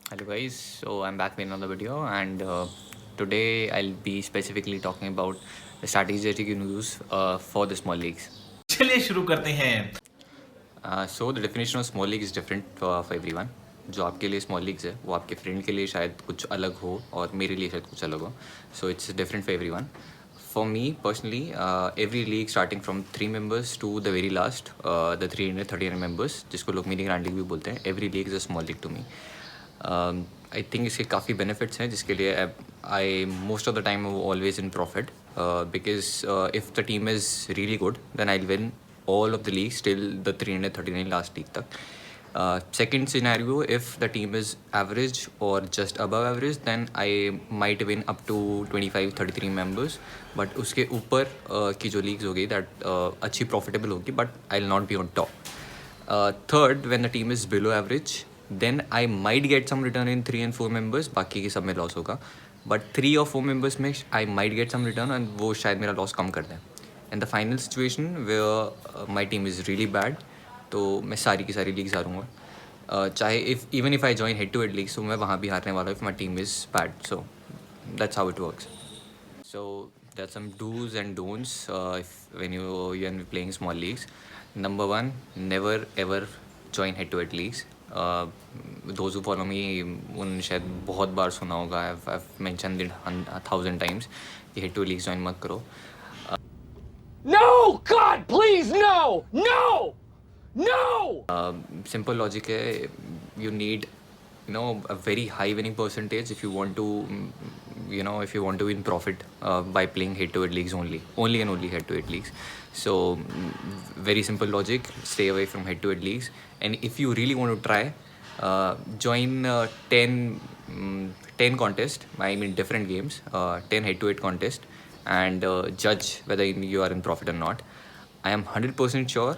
Hello guys, so I'm back with another video and today I'll be specifically talking about the strategies that you can use for the small leagues. चलिए शुरू करते हैं। So the definition of small league is different for everyone. जो आपके लिए small leagues है वो आपके friend के लिए शायद कुछ अलग हो और मेरे लिए शायद कुछ अलग हो. So it's different for everyone. For me personally, every league starting from 3 members to the very last, the 300 members जिसको लोग mini grand league भी बोलते हैं, every league is a small league to me. I think इसके काफ़ी benefits हैं जिसके लिए I most of the time always in profit because if the team is really good then I win all of the leagues till the 339 last league तक. Second scenario, if the team is average or just above average, then I might win up to 25-33 members. But उसके ऊपर की जो leagues होगी that अच्छी profitable होगी, but I'll not be on top. Third, when the team is below average, then I might get some return in 3 and 4 members. बाकी के सब में लॉस होगा, बट 3 और 4 members में I might get some return and वो शायद मेरा लॉस कम कर दें. And the final situation where my team is really bad, तो मैं सारी की सारी लीग्स हारूंगा. चाहे even if I join head to head leagues तो मैं वहाँ भी हारने वाला हूँ if my team is bad. So that's how it works. So there's some do's and don'ts if when you're playing small leagues. Number one, never ever join head-to-head leagues. Those who follow me उन शायद बहुत बार सुना होगा. I've mentioned it 1,000 times कि head-to-head leagues join मत करो. No! God, please, no! No! No! Simple logic है. You need a very high winning percentage if you want to if you want to win profit by playing head to head leagues only and only head to head leagues. So very simple logic, stay away from head to head leagues. And if you really want to try, join 10 contest, I mean different games, 10 head to head contest, and judge whether you are in profit or not. I am 100% sure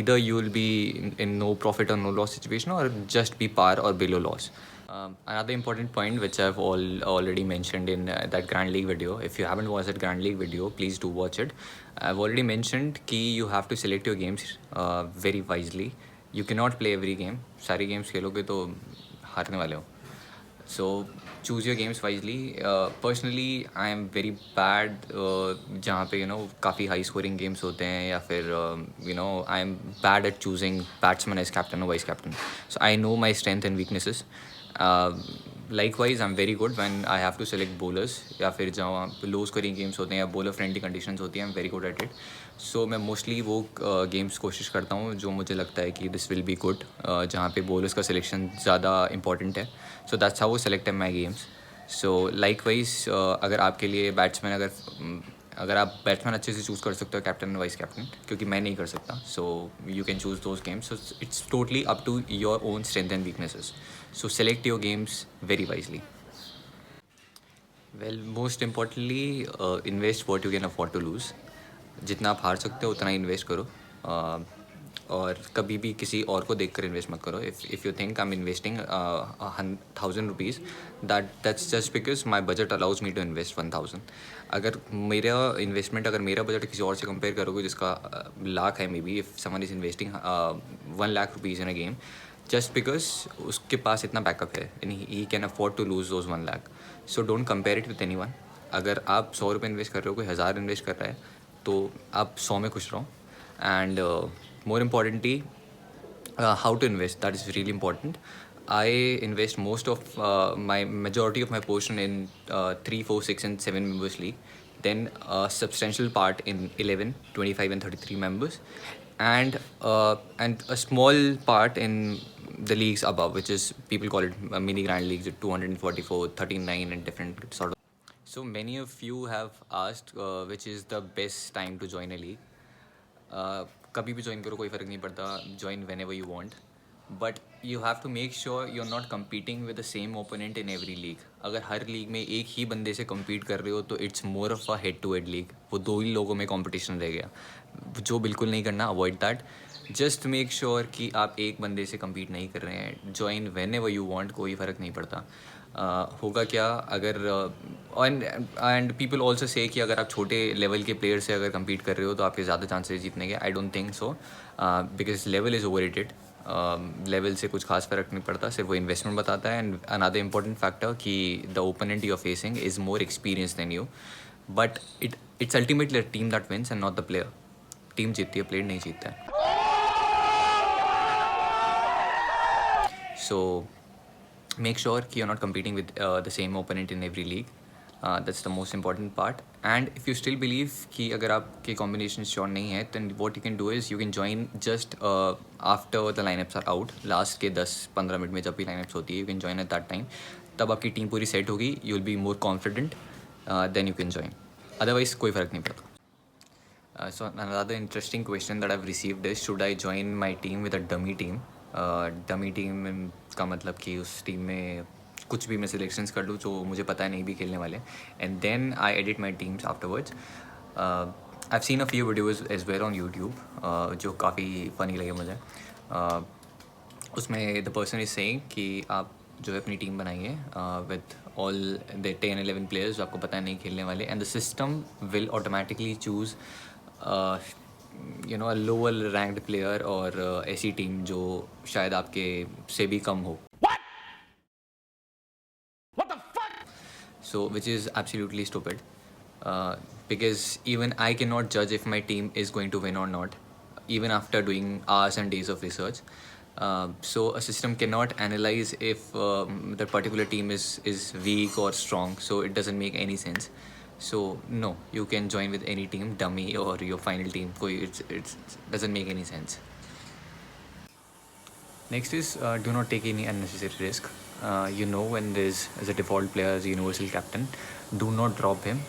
either you will be in no profit or no loss situation, or just be par or below loss. Another important point which I've already mentioned in that Grand League video. If you haven't watched that Grand League video, please do watch it. I've already mentioned कि you have to select your games very wisely. You cannot play every game. सारी games खेलोगे तो हारने वाले हो. So choose your games wisely. Personally I am very bad जहाँ पे काफ़ी high scoring games होते हैं, या फिर I am bad at choosing batsman as captain or vice captain. So I know my strength and weaknesses. Likewise I'm very good when I have to select bowlers, या फिर जहाँ low scoring games होते हैं या bowler friendly conditions होती हैं. I'm very good at it. So मैं mostly वो games कोशिश करता हूँ जो मुझे लगता है कि this will be good, जहाँ पे bowlers का selection ज़्यादा important है. So that's how I select my games. So likewise अगर आपके लिए बैट्समैन अगर आप बैट्समैन अच्छे से चूज़ कर सकते हो कैप्टन और वाइस कैप्टन, क्योंकि मैं नहीं कर सकता, so you can choose those games. So it's totally up to your own strength and weaknesses. So select your games very wisely. Well, most importantly invest what you can afford to lose. जितना आप हार सकते हो उतना ही invest करो, और कभी भी किसी और को देख कर इन्वेस्ट मत करो. If you think I am investing 1,000 rupees, that's just because my budget allows me to invest 1,000. अगर मेरा बजट किसी और से कंपेयर करोगे जिसका लाख है, may be if someone is investing 1,00,000 rupees in a game, just because उसके पास इतना बैकअप है and he can afford to lose those 1,00,000. So don't compare it with anyone. अगर आप 100 रुपये इन्वेस्ट कर रहे हो, कोई 1,000 इन्वेस्ट कर रहा है, तो आप 100 में खुश रहो. And more importantly, how to invest, that is really important. I invest most of my majority of my portion in 3, 4, 6 and 7 members league, then a substantial part in 11, 25 and 33 members, and a small part in the leagues above, which is people call it mini grand leagues at 244, 39 and different sort of. So many of you have asked which is the best time to join a league. कभी भी join करो, कोई फ़र्क नहीं पड़ता. Join whenever you want, but you have to make sure you are not competing with the same opponent in every league. अगर हर league में एक ही बंदे से कम्पीट कर रहे हो तो it's more of a head to head league. वो 2 ही लोगों में कॉम्पिटिशन रह गया, जो बिल्कुल नहीं करना. Avoid that. Just make sure कि आप एक बंदे से कम्पीट नहीं कर रहे हैं. Join whenever you want, कोई फ़र्क नहीं पड़ता. होगा क्या अगर एंड पीपल ऑल्सो से कि अगर आप छोटे लेवल के प्लेयर से अगर कम्पीट कर रहे हो तो आपके ज़्यादा चांसेस जीतने के. I don't think so, because level is overrated. Level से कुछ खास फ़र्क नहीं पड़ता, सिर्फ वो इन्वेस्टमेंट बताता है. एंड अनदर इम्पॉर्टेंट फैक्टर कि the opponent you are facing is more experience than you, but it's ultimately a team that wins and not the player. Team जीतती है, प्लेयर नहीं जीतता है. So make sure कि you're not competing with the same opponent in every league. That's the most important part. And if you still believe कि अगर आपके combinations sure नहीं है, then what you can do is you can join just after the lineups are out. Last के 10-15 minute में जब भी lineups होती है, you can join at that time. तब आपकी टीम पूरी सेट होगी, you'll be more confident, then you can join. Otherwise कोई फ़र्क नहीं पड़ता. So another interesting question that I've received is, should I join my team with a dummy team? Dummy team का मतलब कि उस टीम में कुछ भी मैं सिलेक्शंस कर लूँ जो मुझे पता है नहीं भी खेलने वाले, and then I edit my teams afterwards. I have seen a few videos as well on YouTube जो काफ़ी फ़नी लगे मुझे. उसमें द पर्सन इज़ सेइंग कि आप जो है अपनी टीम बनाइए विद ऑल द 10-11 प्लेयर्स जो आपको पता है नहीं खेलने वाले, and the system will automatically choose a lower ranked player और ऐसी टीम जो शायद आपके से भी कम हो. What the fuck? So which is absolutely stupid, because even I cannot judge if my team is going to win or not, even after doing hours and days of research. So a system cannot analyze if that particular team is weak or strong, so it doesn't make any sense. So no, you can join with any team, dummy or your final team. It doesn't make any sense. Next is do not take any unnecessary risk. When there's as a default player as a universal captain, do not drop him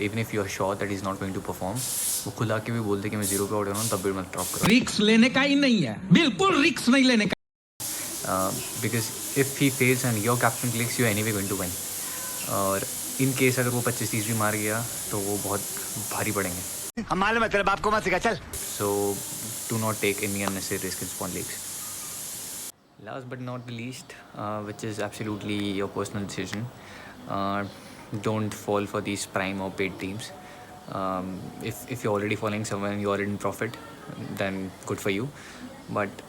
even if you are sure that he's not going to perform. वो खुद आके भी बोलते कि मैं 0 पे out हो रहा हूँ, तब भी मत ड्रॉप करो. रिक्स लेने का ही नहीं है, बिल्कुल रिक्स नहीं लेने का. Because if he fails and your captain clicks, you're anyway going to win. और इन केस अगर वो 25-30 भी मार गया तो वो बहुत भारी पड़ेंगे. हम मालूम है तेरे बाप को मत सिखा, चल. So do not take any unnecessary risk in spawn leagues. Last but not the least, which is absolutely your personal decision, don't fall for these prime or paid teams. If you're already following someone and you're in profit, then good for you. But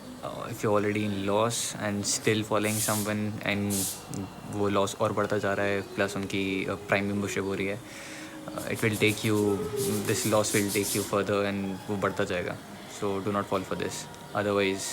if you're already in loss and still following someone and वो loss और बढ़ता जा रहा है, plus उनकी prime membership हो रही है, this loss will take you further and वो बढ़ता जाएगा. So do not fall for this. Otherwise